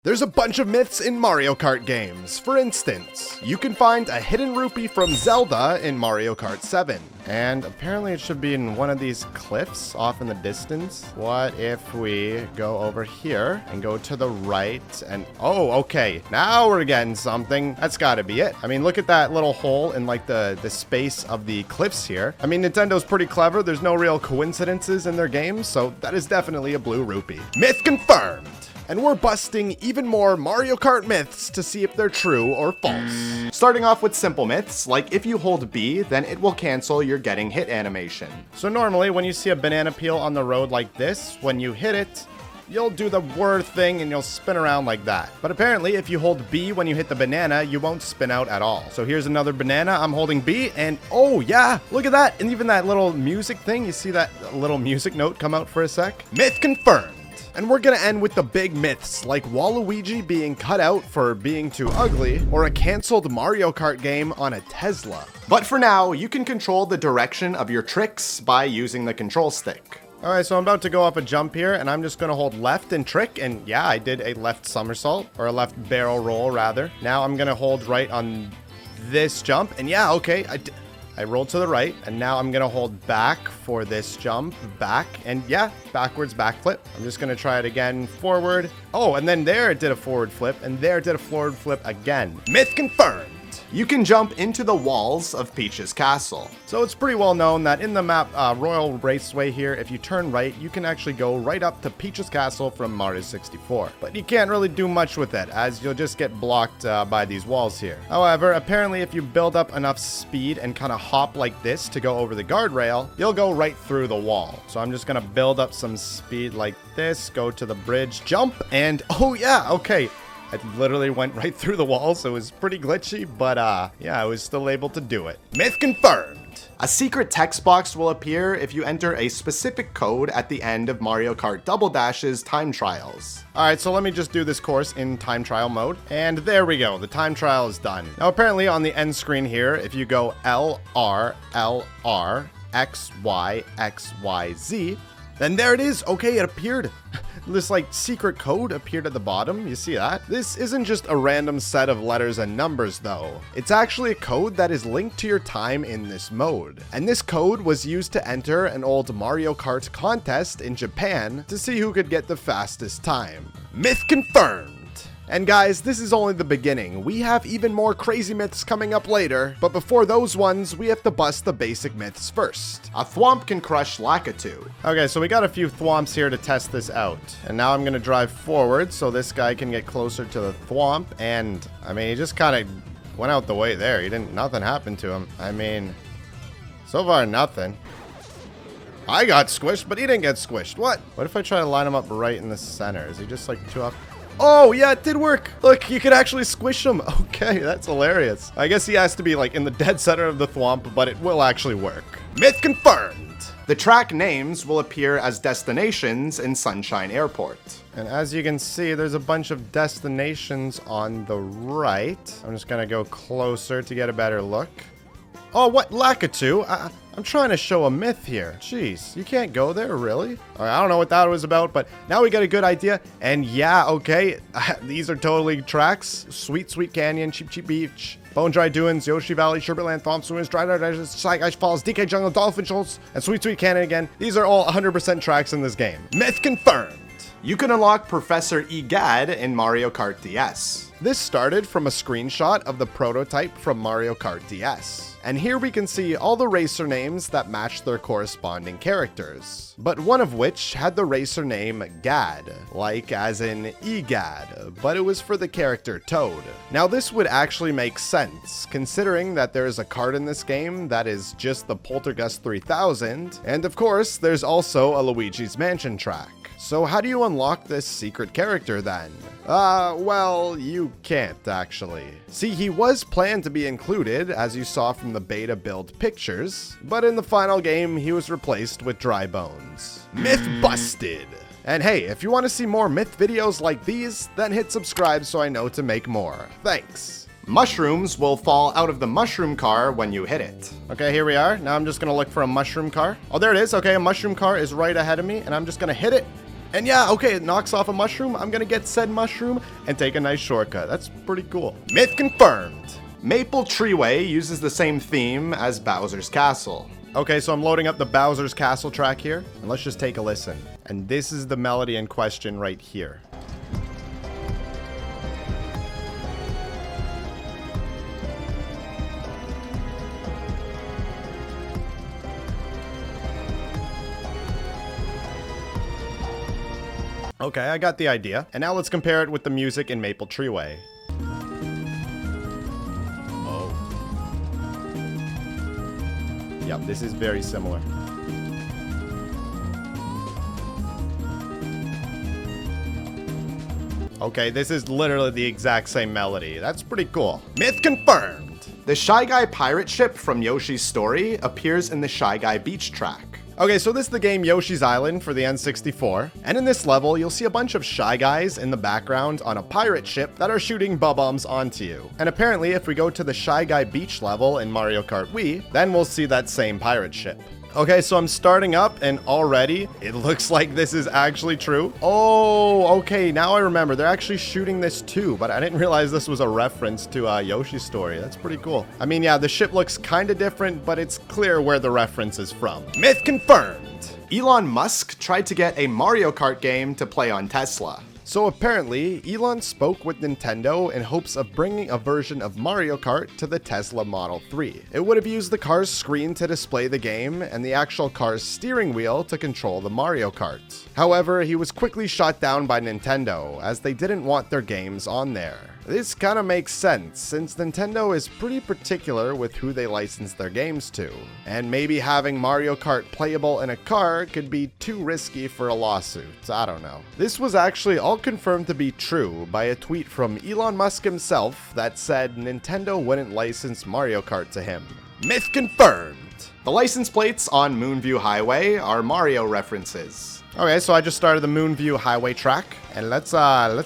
There's a bunch of myths in Mario Kart games. For instance, you can find a hidden rupee from Zelda in Mario Kart 7. And apparently it should be in one of these cliffs off in the distance. What if we go over here and go to the right and... Oh, okay. Now we're getting something. That's gotta be it. I mean, look at that little hole in like the space of the cliffs here. I mean, Nintendo's pretty clever. There's no real coincidences in their games, so that is definitely a blue rupee. Myth confirmed. And we're busting even more Mario Kart myths to see if they're true or false. Starting off with simple myths, like if you hold B, then it will cancel your getting hit animation. So normally when you see a banana peel on the road like this, when you hit it, you'll do the whir thing and you'll spin around like that. But apparently if you hold B when you hit the banana, you won't spin out at all. So here's another banana, I'm holding B, and oh yeah, look at that. And even that little music thing, you see that little music note come out for a sec? Myth confirmed. And we're gonna end with the big myths, like Waluigi being cut out for being too ugly, or a canceled Mario Kart game on a Tesla. But for now, you can control the direction of your tricks by using the control stick. Alright, so I'm about to go off a jump here, and I'm just gonna hold left and trick, and yeah, I did a left somersault, or a left barrel roll, rather. Now I'm gonna hold right on this jump, and yeah, okay, I rolled to the right, and now I'm gonna hold back for this jump, back, and yeah, backwards backflip. I'm just gonna try it again, forward. Oh, and then there it did a forward flip, and there it did a forward flip again. Myth confirmed. You can jump into the walls of Peach's castle. So it's pretty well known that in the map Royal Raceway here, if you turn right, you can actually go right up to Peach's castle from Mario 64. But you can't really do much with it, as you'll just get blocked by these walls here. However, apparently if you build up enough speed and kind of hop like this to go over the guardrail, you'll go right through the wall. So I'm just gonna build up some speed like this, go to the bridge, jump, and oh yeah, okay. I literally went right through the wall, so it was pretty glitchy, but yeah, I was still able to do it. Myth confirmed. A secret text box will appear if you enter a specific code at the end of Mario Kart Double Dash's time trials. Alright, so let me just do this course in time trial mode, and there we go, the time trial is done. Now apparently on the end screen here, if you go LR, LR, XY, XYZ, then there it is. Okay, it appeared. This like secret code appeared at the bottom. You see that? This isn't just a random set of letters and numbers though. It's actually a code that is linked to your time in this mode. And this code was used to enter an old Mario Kart contest in Japan to see who could get the fastest time. Myth confirmed. And guys, this is only the beginning. We have even more crazy myths coming up later, but before those ones, we have to bust the basic myths first. A thwomp can crush Lakitu. Okay, so we got a few thwomps here to test this out. And now I'm gonna drive forward so this guy can get closer to the thwomp, and I mean, he just kind of went out the way there. Nothing happened to him. I mean, so far nothing. I got squished, but he didn't get squished. What? What if I try to line him up right in the center? Is he just like too up? Oh, yeah, it did work. Look, you could actually squish him. Okay, that's hilarious. I guess he has to be like in the dead center of the thwomp, but it will actually work. Myth confirmed. The track names will appear as destinations in Sunshine Airport. And as you can see, there's a bunch of destinations on the right. I'm just gonna go closer to get a better look. Oh, what? Lakitu? I'm trying to show a myth here. Jeez, you can't go there, really? I don't know what that was about, but now we got a good idea. And yeah, okay, these are totally tracks. Sweet, Sweet Canyon, Cheap, Cheap Beach, Bone Dry Dunes, Yoshi Valley, Sugarland, Thwomp Swimmers, Dry Dashes, Shy Guys Falls, DK Jungle, Dolphin Shoals, and Sweet, Sweet Canyon again. These are all 100% tracks in this game. Myth confirmed. You can unlock Professor Egad in Mario Kart DS. This started from a screenshot of the prototype from Mario Kart DS. And here we can see all the racer names that match their corresponding characters, but one of which had the racer name Gad, like as in Egad, but it was for the character Toad. Now this would actually make sense, considering that there is a card in this game that is just the Poltergust 3000, and of course there's also a Luigi's Mansion track. So how do you unlock this secret character then? Well, you can't actually. See, he was planned to be included, as you saw from the beta build pictures, but in the final game, he was replaced with Dry Bones. Myth busted! And hey, if you want to see more myth videos like these, then hit subscribe so I know to make more. Thanks. Mushrooms will fall out of the mushroom car when you hit it. Okay, here we are. Now I'm just gonna look for a mushroom car. Oh, there it is. Okay, a mushroom car is right ahead of me, and I'm just gonna hit it. And yeah, okay, it knocks off a mushroom. I'm gonna get said mushroom and take a nice shortcut. That's pretty cool. Myth confirmed. Maple Treeway uses the same theme as Bowser's Castle. Okay, so I'm loading up the Bowser's Castle track here, and let's just take a listen. And this is the melody in question right here. Okay, I got the idea. And now let's compare it with the music in Maple Treeway. Yep, this is very similar. Okay, this is literally the exact same melody. That's pretty cool. Myth confirmed. The Shy Guy pirate ship from Yoshi's Story appears in the Shy Guy beach track. Okay, so this is the game Yoshi's Island for the N64, and in this level, you'll see a bunch of Shy Guys in the background on a pirate ship that are shooting bombs onto you. And apparently, if we go to the Shy Guy beach level in Mario Kart Wii, then we'll see that same pirate ship. Okay, so I'm starting up, and already, it looks like this is actually true. Oh, okay, now I remember. They're actually shooting this too, but I didn't realize this was a reference to Yoshi's Story. That's pretty cool. I mean, yeah, the ship looks kind of different, but it's clear where the reference is from. Myth confirmed. Elon Musk tried to get a Mario Kart game to play on Tesla. So apparently, Elon spoke with Nintendo in hopes of bringing a version of Mario Kart to the Tesla Model 3. It would have used the car's screen to display the game and the actual car's steering wheel to control the Mario Kart. However, he was quickly shot down by Nintendo as they didn't want their games on there. This kind of makes sense, since Nintendo is pretty particular with who they license their games to, and maybe having Mario Kart playable in a car could be too risky for a lawsuit, I don't know. This was actually all confirmed to be true by a tweet from Elon Musk himself that said Nintendo wouldn't license Mario Kart to him. Myth confirmed! The license plates on Moonview Highway are Mario references. Okay, so I just started the Moonview Highway track, and let's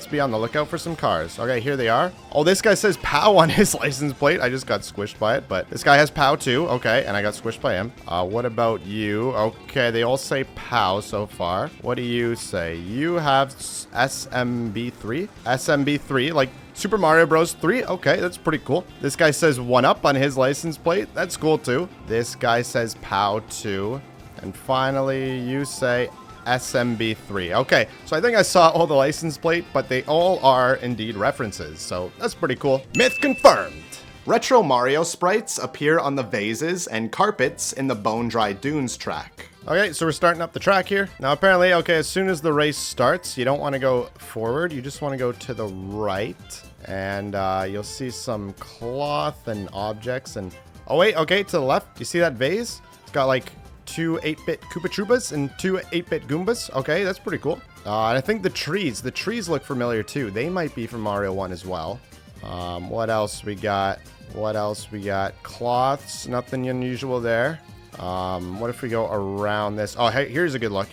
be on the lookout for some cars. Okay, here they are. Oh, this guy says POW on his license plate. I just got squished by it, but this guy has POW too. Okay, and I got squished by him. What about you? Okay, they all say POW so far. What do you say? You have SMB3? SMB3, like Super Mario Bros. 3? Okay, that's pretty cool. This guy says 1UP on his license plate. That's cool too. This guy says POW 2. And finally, you say SMB3. Okay, so I think I saw all the license plate, but they all are indeed references, so that's pretty cool. Myth confirmed! Retro Mario sprites appear on the vases and carpets in the Bone Dry Dunes track. Okay, so we're starting up the track here. Now apparently, okay, as soon as the race starts, you don't want to go forward, you just want to go to the right, and you'll see some cloth and objects, and oh wait, okay, to the left, you see that vase? It's got like 2 8-bit Koopa Troopas and 2 8-bit Goombas. Okay, that's pretty cool. And I think the trees look familiar too. They might be from Mario 1 as well. What else we got? Cloths, nothing unusual there. What if we go around this? Oh, hey, here's a good look.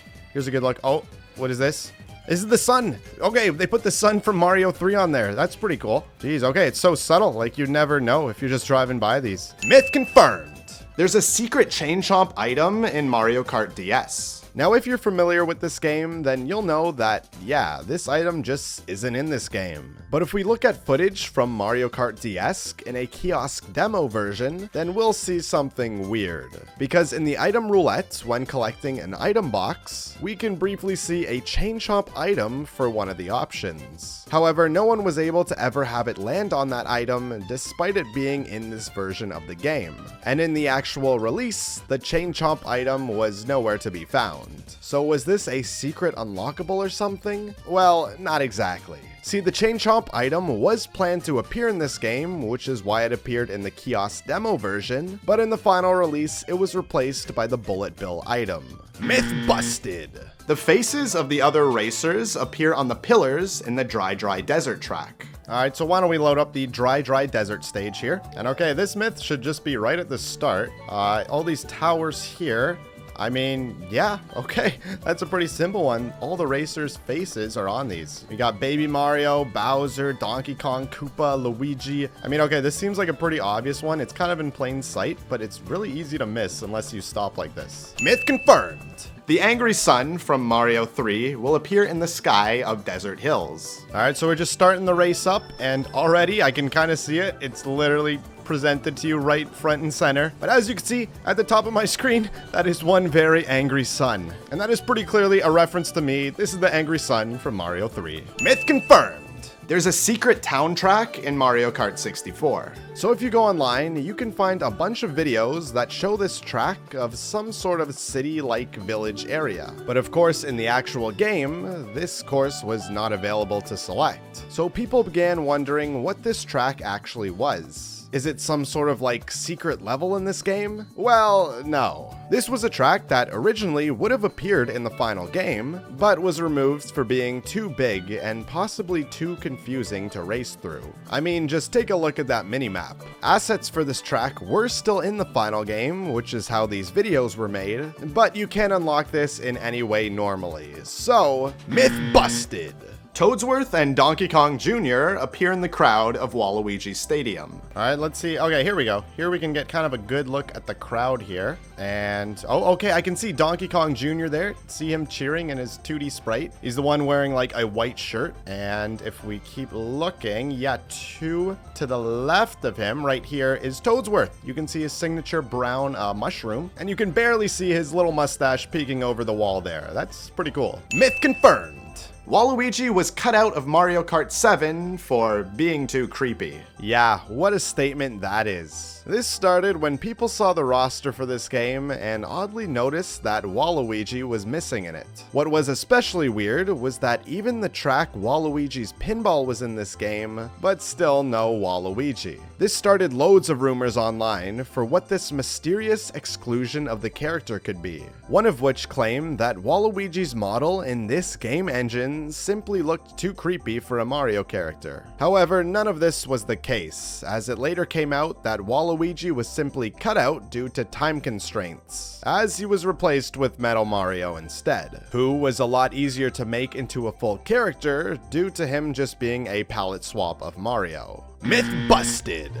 Oh, what is this? This is the sun. Okay, they put the sun from Mario 3 on there. That's pretty cool. Jeez, okay, it's so subtle. Like, you'd never know if you're just driving by these. Myth confirmed. There's a secret Chain Chomp item in Mario Kart DS. Now, if you're familiar with this game, then you'll know that, yeah, this item just isn't in this game. But if we look at footage from Mario Kart DS in a kiosk demo version, then we'll see something weird. Because in the item roulette, when collecting an item box, we can briefly see a Chain Chomp item for one of the options. However, no one was able to ever have it land on that item despite it being in this version of the game. And in the actual release, the Chain Chomp item was nowhere to be found. So was this a secret unlockable or something? Well, not exactly. See, the Chain Chomp item was planned to appear in this game, which is why it appeared in the kiosk demo version, but in the final release, it was replaced by the Bullet Bill item. Myth busted! The faces of the other racers appear on the pillars in the Dry Desert track. Alright, so why don't we load up the Dry Desert stage here. And okay, this myth should just be right at the start. All these towers here I mean, yeah, okay. That's a pretty simple one. All the racers' faces are on these. We got Baby Mario, Bowser, Donkey Kong, Koopa, Luigi. I mean, okay, this seems like a pretty obvious one. It's kind of in plain sight, but it's really easy to miss unless you stop like this. Myth confirmed. The angry sun from Mario 3 will appear in the sky of Desert Hills. All right, so we're just starting the race up, and already I can kind of see it. It's literally presented to you right front and center. But as you can see at the top of my screen, that is one very angry sun. And that is pretty clearly a reference to me. This is the angry sun from Mario 3. Myth confirmed. There's a secret town track in Mario Kart 64. So if you go online, you can find a bunch of videos that show this track of some sort of city-like village area. But of course, in the actual game, this course was not available to select. So people began wondering what this track actually was. Is it some sort of like secret level in this game? Well, no. This was a track that originally would have appeared in the final game, but was removed for being too big and possibly too confusing to race through. I mean, just take a look at that minimap. Assets for this track were still in the final game, which is how these videos were made, but you can't unlock this in any way normally. So, myth busted! Toadsworth and Donkey Kong Jr. appear in the crowd of Waluigi Stadium. All right, let's see. Okay, here we go. Here we can get kind of a good look at the crowd here. And, oh, okay, I can see Donkey Kong Jr. there. See him cheering in his 2D sprite. He's the one wearing like a white shirt. And if we keep looking, yeah, to the left of him right here is Toadsworth. You can see his signature brown mushroom. And you can barely see his little mustache peeking over the wall there. That's pretty cool. Myth confirmed. Waluigi was cut out of Mario Kart 7 for being too creepy. Yeah, what a statement that is. This started when people saw the roster for this game and oddly noticed that Waluigi was missing in it. What was especially weird was that even the track Waluigi's Pinball was in this game, but still no Waluigi. This started loads of rumors online for what this mysterious exclusion of the character could be, one of which claimed that Waluigi's model in this game engine simply looked too creepy for a Mario character. However, none of this was the case, as it later came out that Waluigi was simply cut out due to time constraints, as he was replaced with Metal Mario instead, who was a lot easier to make into a full character due to him just being a palette swap of Mario. Myth busted!